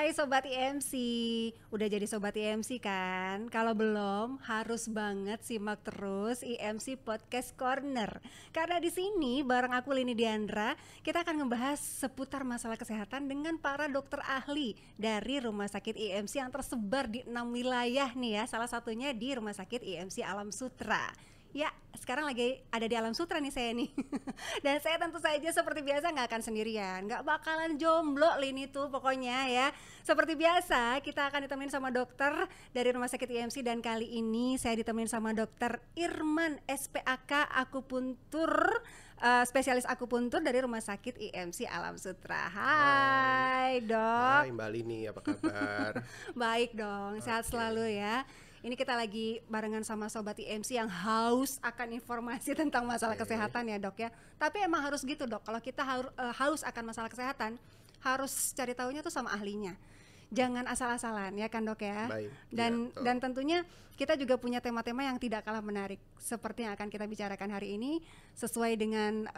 Hai Sobat IMC, udah jadi Sobat IMC kan? Kalau belum, harus banget simak terus IMC Podcast Corner. Karena di sini bareng aku Lini Diandra, kita akan ngebahas seputar masalah kesehatan dengan para dokter ahli dari Rumah Sakit IMC yang tersebar di 6 wilayah nih ya. Salah satunya di Rumah Sakit IMC Alam Sutra. Ya, sekarang lagi ada di Alam Sutra nih saya nih. Dan saya tentu saja seperti biasa nggak akan sendirian, nggak bakalan jomblo Lini tuh pokoknya ya. Seperti biasa kita akan ditemenin sama dokter dari Rumah Sakit IMC dan kali ini saya ditemenin sama dokter Irman SPAK Akupuntur, spesialis akupuntur dari Rumah Sakit IMC Alam Sutra. Hai dok. Hai Mbak Lini, apa kabar? Baik dong, sehat selalu ya. Ini kita lagi barengan sama Sobat IMC yang haus akan informasi tentang masalah kesehatan ya dok ya. Tapi emang harus gitu dok, kalau kita haus akan masalah kesehatan, harus cari tahunya tuh sama ahlinya. Jangan asal-asalan ya kan dok ya. Baik, Dan tentunya kita juga punya tema-tema yang tidak kalah menarik seperti yang akan kita bicarakan hari ini sesuai dengan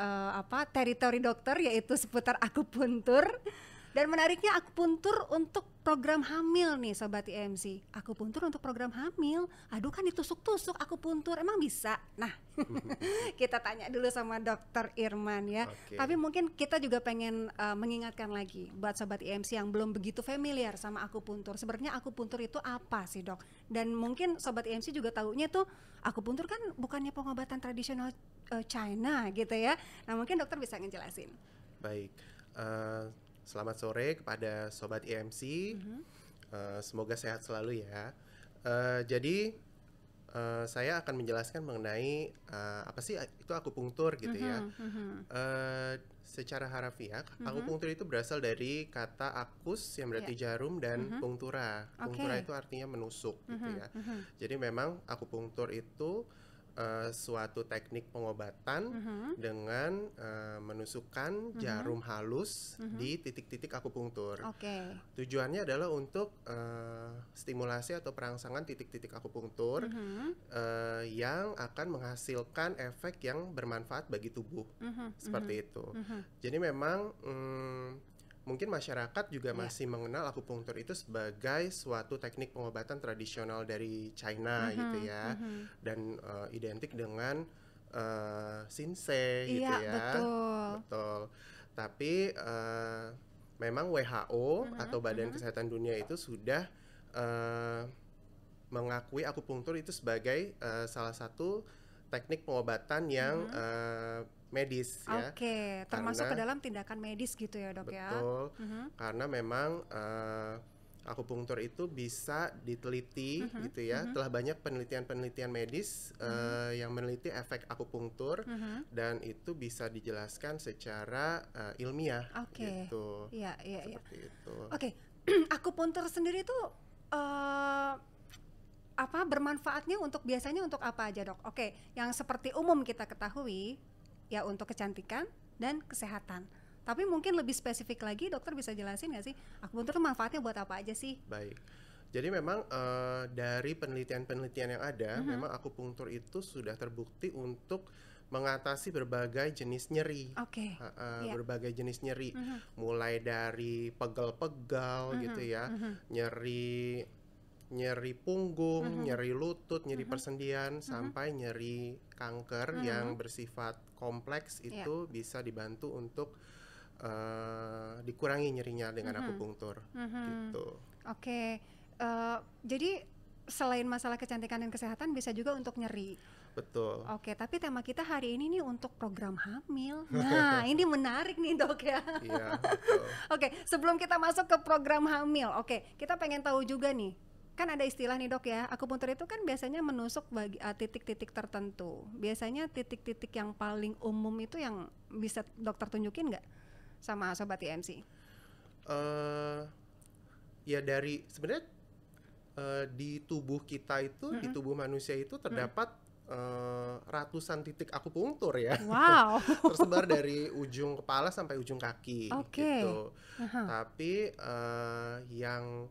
teritori dokter, yaitu seputar akupuntur. Dan menariknya akupuntur untuk program hamil nih Sobat IMC. Akupuntur untuk program hamil, aduh kan ditusuk-tusuk akupuntur, emang bisa? Nah kita tanya dulu sama dokter Irman ya. Tapi mungkin kita juga pengen mengingatkan lagi buat Sobat IMC yang belum begitu familiar sama akupuntur. Sebenarnya akupuntur itu apa sih dok? Dan mungkin Sobat IMC juga tahunya tuh akupuntur kan bukannya pengobatan tradisional China gitu ya. Nah mungkin dokter bisa ngejelasin. Baik, selamat sore kepada Sobat IMC, semoga sehat selalu ya. Jadi saya akan menjelaskan mengenai apa sih itu akupunktur gitu ya. Secara harafiah, akupunktur itu berasal dari kata akus yang berarti jarum dan punctura. Punctura itu artinya menusuk gitu ya. Jadi memang akupunktur itu suatu teknik pengobatan dengan menusukkan jarum halus di titik-titik akupunktur. Tujuannya adalah untuk stimulasi atau perangsangan titik-titik akupunktur yang akan menghasilkan efek yang bermanfaat bagi tubuh, seperti itu. Jadi memang mungkin masyarakat juga masih mengenal akupunktur itu sebagai suatu teknik pengobatan tradisional dari China gitu ya, dan identik dengan Shinsei gitu ya. Betul. Tapi memang WHO atau Badan Kesehatan Dunia itu sudah mengakui akupunktur itu sebagai salah satu teknik pengobatan yang medis ya. Termasuk ke dalam tindakan medis gitu ya dok ya. Betul, karena memang akupunktur itu bisa diteliti gitu ya. Telah banyak penelitian-penelitian medis yang meneliti efek akupunktur dan itu bisa dijelaskan secara ilmiah gitu. Seperti itu. Akupunktur sendiri itu bermanfaatnya biasanya untuk apa aja dok? Yang seperti umum kita ketahui ya untuk kecantikan dan kesehatan. Tapi mungkin lebih spesifik lagi dokter bisa jelasin nggak sih akupunktur itu manfaatnya buat apa aja sih? Baik. Jadi memang dari penelitian-penelitian yang ada, memang akupunktur itu sudah terbukti untuk mengatasi berbagai jenis nyeri. Berbagai jenis nyeri, mulai dari pegal-pegal gitu ya, nyeri punggung, nyeri lutut, nyeri persendian, sampai nyeri kanker yang bersifat kompleks itu bisa dibantu untuk dikurangi nyerinya dengan akupunktur gitu. Jadi selain masalah kecantikan dan kesehatan bisa juga untuk nyeri. Betul. Tapi tema kita hari ini nih untuk program hamil. Nah, ini menarik nih dok ya. Iya, betul. Sebelum kita masuk ke program hamil, kita pengen tahu juga nih. Kan ada istilah nih dok ya, akupunktur itu kan biasanya menusuk bagi titik-titik tertentu. Biasanya titik-titik yang paling umum itu yang bisa dokter tunjukin nggak sama Sobat IMC? Ya dari sebenarnya di tubuh kita itu, di tubuh manusia itu terdapat ratusan titik akupunktur ya. Wow. Tersebar dari ujung kepala sampai ujung kaki gitu. Tapi yang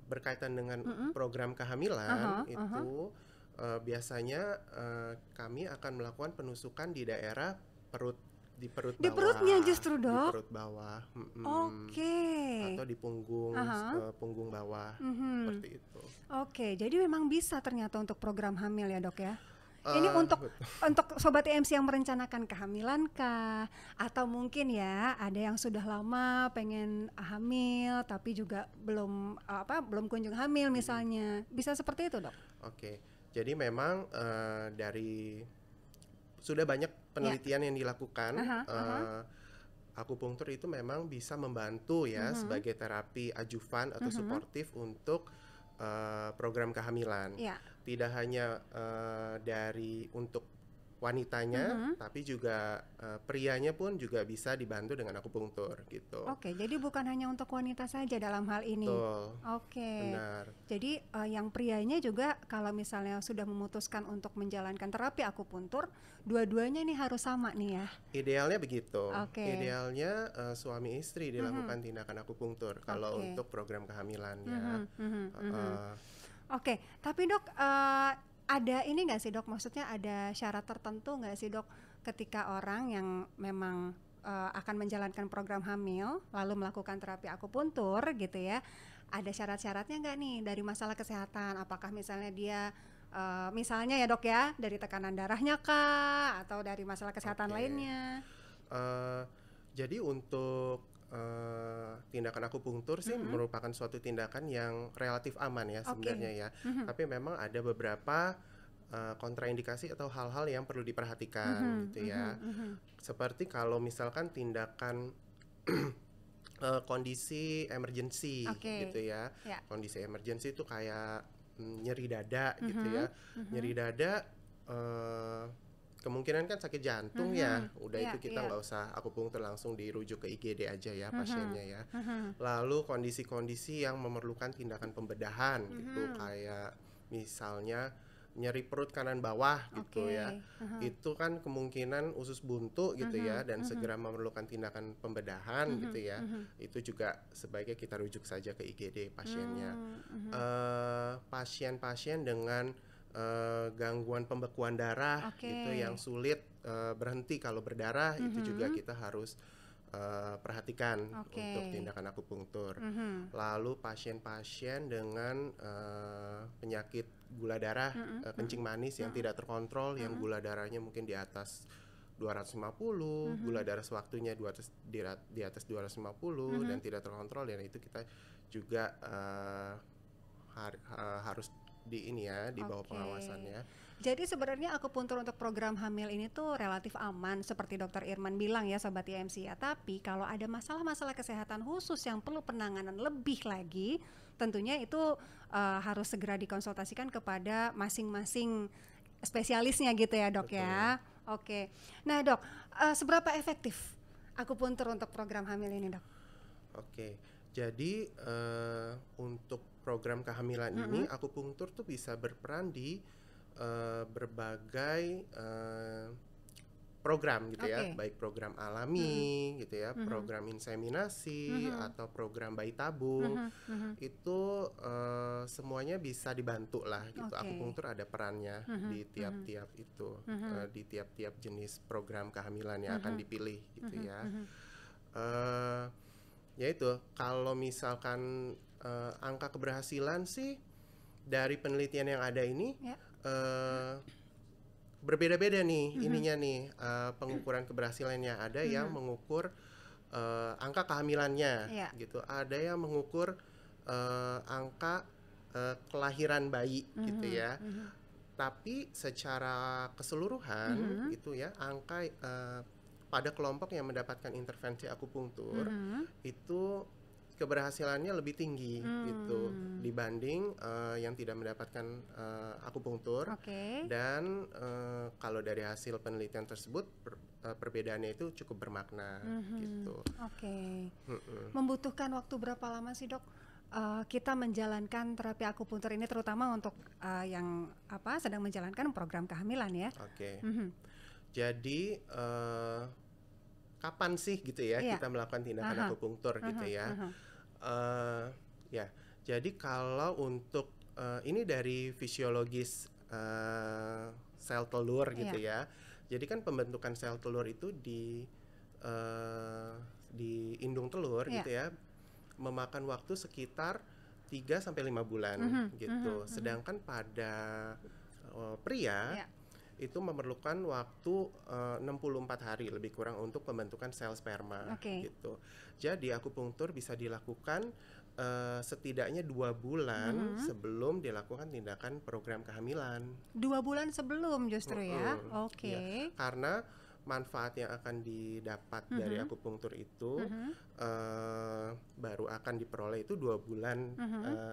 berkaitan dengan program kehamilan itu biasanya kami akan melakukan penusukan di daerah perut di perut Di bawah, perutnya justru, di Dok? perut bawah, Oke. atau di punggung, Aha. punggung bawah, Mhm. seperti itu. Oke, jadi memang bisa ternyata untuk program hamil ya, Dok ya. Ini Eh, untuk sobat IMC yang merencanakan kehamilan kah? Atau mungkin ya ada yang sudah lama pengen hamil tapi juga belum kunjung hamil misalnya. Bisa seperti itu, Dok? Oke, jadi memang dari sudah banyak Ya. penelitian yang dilakukan. Aha, aha. Akupunktur itu memang bisa membantu ya Mhm, sebagai terapi ajuvan atau mhm. suportif untuk program kehamilan. Ya. Tidak hanya dari untuk wanitanya, Mhm. tapi juga prianya pun juga bisa dibantu dengan akupunktur gitu. Oke, jadi bukan hanya untuk wanita saja dalam hal ini. Betul, Oke, benar. jadi yang prianya juga kalau misalnya sudah memutuskan untuk menjalankan terapi akupuntur, dua-duanya ini harus sama nih ya. Idealnya begitu. Oke. Idealnya suami istri Mhm. dilakukan tindakan akupunktur kalau Oke. untuk program kehamilan ya. Mhm, mhm, mhm. Heeh. Oke, tapi Dok, ada ini nggak sih Dok? Maksudnya ada syarat tertentu nggak sih Dok, ketika orang yang memang akan menjalankan program hamil lalu melakukan terapi akupuntur gitu ya? Ada syarat-syaratnya nggak nih dari masalah kesehatan? Apakah misalnya dia misalnya ya Dok ya dari tekanan darahnya kah atau dari masalah kesehatan Oke. lainnya? Eh, jadi untuk tindakan akupunktur sih Mhm. merupakan suatu tindakan yang relatif aman ya sebenarnya Oke. ya. Mhm. Tapi memang ada beberapa kontraindikasi atau hal-hal yang perlu diperhatikan Mhm, gitu ya. mhm, mhm. Seperti kalau misalkan tindakan kondisi emergency gitu Oke. ya. Ya. Kondisi emergency itu kayak nyeri dada gitu ya. Mhm, Nyeri mhm. dada eh, kemungkinan kan sakit jantung ya. Mhm. Udah Iya, itu kita iya. nggak usah akupunktur, langsung dirujuk ke IGD aja ya Mhm, pasiennya ya. mhm, Lalu kondisi-kondisi yang memerlukan tindakan pembedahan gitu, mhm. kayak misalnya nyeri perut kanan bawah gitu ya. Oke. Mhm, Itu kan kemungkinan usus buntu gitu ya, mhm, dan mhm, segera memerlukan tindakan pembedahan gitu mhm, ya. mhm. Itu juga sebaiknya kita rujuk saja ke IGD pasiennya. Mhm. Pasien-pasien dengan gangguan pembekuan darah Oke. gitu yang sulit berhenti kalau berdarah, itu juga Mhm. kita harus perhatikan untuk Oke. tindakan akupunktur. Mhm. Lalu pasien-pasien dengan penyakit gula darah, Mhm, kencing mhm, manis yang mhm, tidak terkontrol, yang mhm, gula darahnya mungkin di atas 250, gula mhm, darah sewaktunya di atas 250 dan mhm. tidak terkontrol, dan itu kita juga harus di ini ya, di bawah Oke. pengawasannya. Jadi sebenarnya akupuntur untuk program hamil ini tuh relatif aman seperti Dokter Irman bilang ya Sobat IMC ya. Tapi kalau ada masalah-masalah kesehatan khusus yang perlu penanganan lebih lagi, tentunya itu harus segera dikonsultasikan kepada masing-masing spesialisnya gitu ya Dok Betul. ya. Oke. Nah Dok, seberapa efektif akupuntur untuk program hamil ini Dok? Oke, jadi untuk program kehamilan ini Mm-mm. akupunktur tuh bisa berperan di berbagai program gitu ya, Oke. baik program Mm-mm. alami gitu ya, Mhm. program inseminasi Mhm. atau program bayi tabung. Mhm. Mhm. Itu semuanya bisa dibantu lah gitu. Oke. Akupunktur ada perannya Mhm. di Mhm. tiap-tiap itu, Mhm. di tiap-tiap jenis program kehamilan yang akan Mhm. dipilih gitu Mhm. ya. Mhm. eh Ya itu, kalau misalkan angka keberhasilan sih dari penelitian yang ada ini Ya. eh, berbeda-beda nih Mhm. ininya nih, pengukuran keberhasilannya. Ada yang Mhm. mengukur angka kehamilannya Ya. gitu, ada yang mengukur angka kelahiran bayi gitu Mhm. ya. Mhm. Tapi secara keseluruhan Mhm. gitu ya, angka pada kelompok yang mendapatkan intervensi akupunktur Mhm. itu keberhasilannya lebih tinggi gitu Hmm. dibanding yang tidak mendapatkan akupunktur. Oke. Dan kalau dari hasil penelitian tersebut perbedaannya itu cukup bermakna Mhm. gitu. Oke. Mm-mm. Membutuhkan waktu berapa lama sih dok kita menjalankan terapi akupuntur ini terutama untuk yang sedang menjalankan program kehamilan ya? Oke. Mhm. Jadi kapan sih gitu ya Iya. kita melakukan tindakan Aha. akupunktur gitu Aha. ya? Aha. Ya, jadi kalau untuk ini dari fisiologis sel telur gitu Iya. ya. Jadi kan pembentukan sel telur itu di indung telur Iya. gitu ya, memakan waktu sekitar 3 sampai 5 bulan gitu. Sedangkan pada pria Iya. itu memerlukan waktu 64 hari lebih kurang untuk pembentukan sel sperma Oke. gitu. Jadi akupunktur bisa dilakukan setidaknya 2 bulan sebelum dilakukan tindakan program kehamilan. 2 bulan sebelum justru ya. Oke. Ya, karena manfaat yang akan didapat dari akupunktur itu baru akan diperoleh itu 2 bulan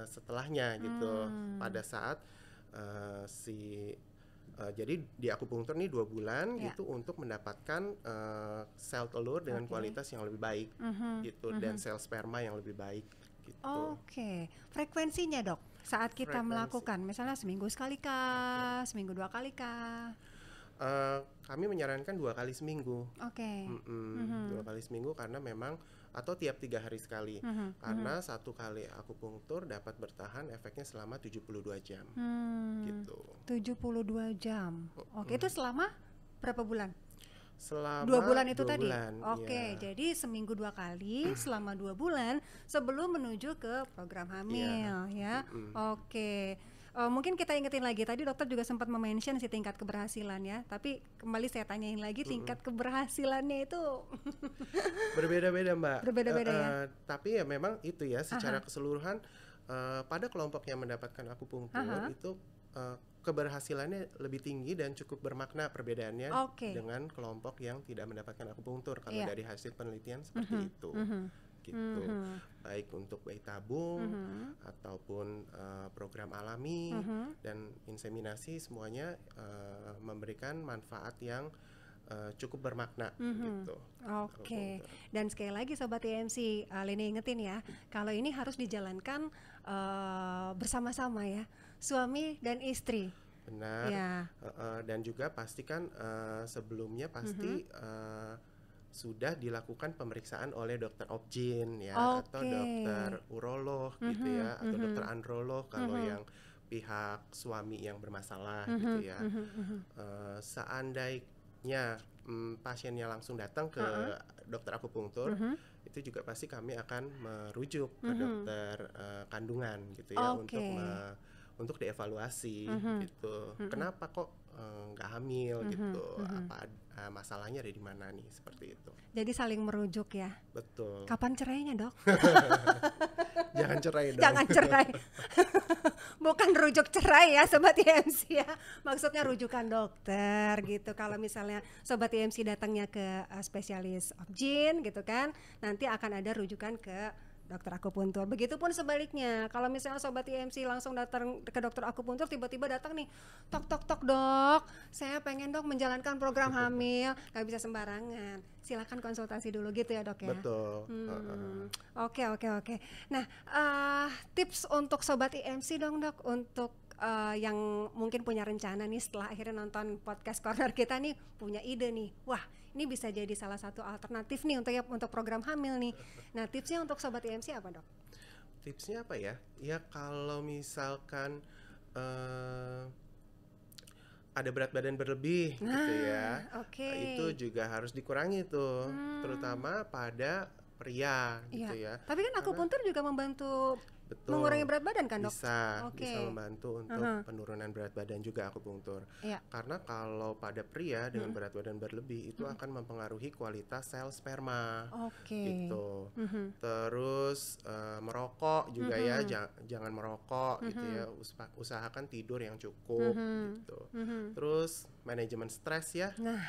setelahnya gitu. Pada saat jadi di akupunktur nih 2 bulan gitu untuk mendapatkan sel telur dengan kualitas yang lebih baik gitu dan sel sperma yang lebih baik gitu. Oke. Frekuensinya dok, saat kita melakukan misalnya seminggu sekali kah, seminggu 2 kali kah? Kami menyarankan 2 kali seminggu. Oke. 2 kali seminggu karena memang atau tiap 3 hari sekali. Karena 1 kali akupunktur dapat bertahan efeknya selama 72 jam. Gitu. 72 jam. Oke, itu selama berapa bulan? Selama 2 bulan itu 2 tadi. bulan, Oke, iya. jadi seminggu 2 kali selama 2 bulan sebelum menuju ke program hamil ya. Oke. Mungkin kita ingetin lagi, tadi dokter juga sempat mention si tingkat keberhasilan ya, tapi kembali saya tanyain lagi tingkat keberhasilannya itu Berbeda-beda Mbak. Berbeda-beda ya? Tapi ya memang itu ya secara keseluruhan pada kelompok yang mendapatkan akupunktur itu keberhasilannya lebih tinggi dan cukup bermakna perbedaannya dengan kelompok yang tidak mendapatkan akupunktur kalau dari hasil penelitian seperti itu. Gitu. Baik untuk bayi tabung ataupun program alami dan inseminasi semuanya memberikan manfaat yang cukup bermakna gitu. Oke. Dan sekali lagi Sobat IMC, Leni ingetin ya, kalau ini harus dijalankan bersama-sama ya, suami dan istri. Benar. Ya. Dan juga pastikan sebelumnya pasti sudah dilakukan pemeriksaan oleh dokter obgyn ya, atau dokter urolog gitu ya, atau dokter androlog kalau yang pihak suami yang bermasalah gitu ya. Seandainya pasiennya langsung datang ke dokter akupunktur, itu juga pasti kami akan merujuk ke dokter kandungan gitu ya, untuk dievaluasi gitu. Kenapa kok nggak hamil gitu? Apa masalahnya ada di mana nih, seperti itu. Jadi saling merujuk ya. Betul. Kapan cerainya dok? Jangan cerai dong. Jangan cerai. Bukan rujuk cerai ya Sobat IMC ya. Maksudnya rujukan dokter gitu. Kalau misalnya Sobat IMC datangnya ke spesialis obgyn gitu kan, nanti akan ada rujukan ke dokter akupuntur. Begitupun sebaliknya, kalau misalnya Sobat IMC langsung datang ke dokter akupuntur, tiba-tiba datang nih, tok dok, saya pengen dok menjalankan program hamil, nggak bisa sembarangan. Silakan konsultasi dulu gitu ya dok ya. Betul. Oke. Nah, tips untuk Sobat IMC dong dok, untuk yang mungkin punya rencana nih setelah akhirnya nonton podcast corner kita nih, punya ide nih, wah ini bisa jadi salah satu alternatif nih untuk program hamil nih. Nah, tipsnya untuk Sobat IMC apa dok? Tipsnya apa ya? Ya kalau misalkan ada berat badan berlebih gitu ya, itu juga harus dikurangi tuh, terutama pada pria gitu ya. Tapi kan akupuntur juga membantu mengurangi berat badan kan dok? Bisa membantu untuk penurunan berat badan juga akupunktur. Karena kalau pada pria dengan berat badan berlebih itu akan mempengaruhi kualitas sel sperma. Gitu. Terus merokok juga ya, jangan merokok gitu ya. Usahakan tidur yang cukup gitu. Terus manajemen stres ya. Nah,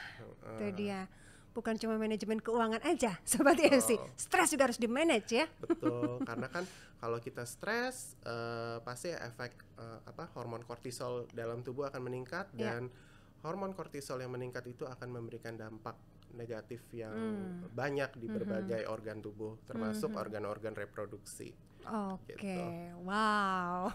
itu dia. Bukan cuma manajemen keuangan aja Sobat IMC, stres juga harus di-manage ya. Betul, karena kan kalau kita stres pasti efek hormon kortisol dalam tubuh akan meningkat, dan hormon kortisol yang meningkat itu akan memberikan dampak negatif yang banyak di berbagai organ tubuh, termasuk organ-organ reproduksi. Oke, gitu. wow.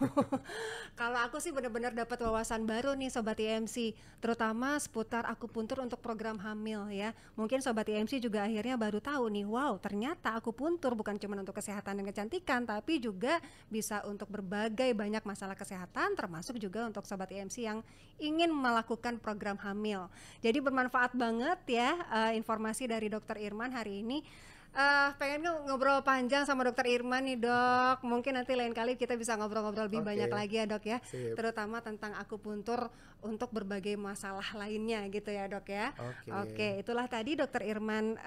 Kalau aku sih benar-benar dapat wawasan baru nih Sobat IMC, terutama seputar akupuntur untuk program hamil ya. Mungkin Sobat IMC juga akhirnya baru tahu nih, wow ternyata akupuntur bukan cuma untuk kesehatan dan kecantikan, tapi juga bisa untuk berbagai banyak masalah kesehatan, termasuk juga untuk Sobat IMC yang ingin melakukan program hamil. Jadi bermanfaat banget ya informasi dari Dokter Irman hari ini. Pengen ngobrol panjang sama Dokter Irman nih Dok. Mungkin nanti lain kali kita bisa ngobrol-ngobrol lebih banyak lagi ya Dok ya. Sip. Terutama tentang akupuntur untuk berbagai masalah lainnya gitu ya Dok ya. Oke, itulah tadi Dokter Irman,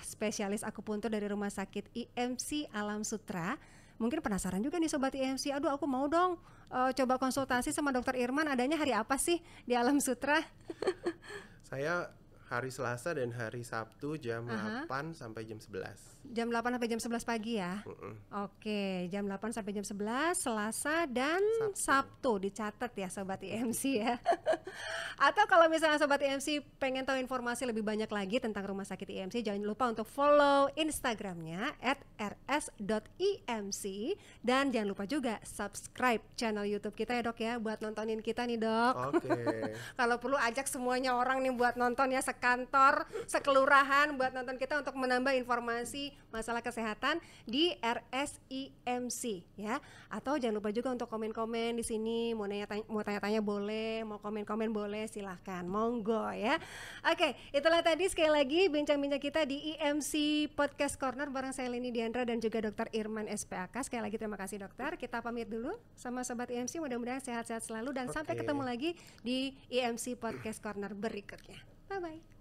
spesialis akupuntur dari Rumah Sakit IMC Alam Sutra. Mungkin penasaran juga nih Sobat IMC, aduh aku mau dong coba konsultasi sama Dokter Irman, adanya hari apa sih di Alam Sutra? Saya hari Selasa dan hari Sabtu jam 8 sampai jam 11. Jam 8 sampai jam 11 pagi ya? Oke, jam 8 sampai jam 11, Selasa dan Sabtu. Dicatat ya Sobat IMC ya. Atau kalau misalnya Sobat IMC pengen tahu informasi lebih banyak lagi tentang Rumah Sakit IMC, jangan lupa untuk follow Instagramnya @rs.imc. Dan jangan lupa juga subscribe channel YouTube kita ya Dok ya, buat nontonin kita nih Dok. Kalau perlu ajak semuanya orang nih buat nonton ya, sekantor, sekelurahan, buat nonton kita untuk menambah informasi masalah kesehatan di RSIMC ya. Atau jangan lupa juga untuk komen-komen di sini, mau tanya-tanya boleh, mau komen-komen boleh, silahkan, monggo ya. Oke, itulah tadi sekali lagi bincang-bincang kita di IMC Podcast Corner bareng saya Leni Diandra dan juga Dr. Irman SPAK. Sekali lagi terima kasih dokter. Kita pamit dulu sama Sobat IMC, mudah-mudahan sehat-sehat selalu dan sampai ketemu lagi di IMC Podcast Corner berikutnya. Bye-bye.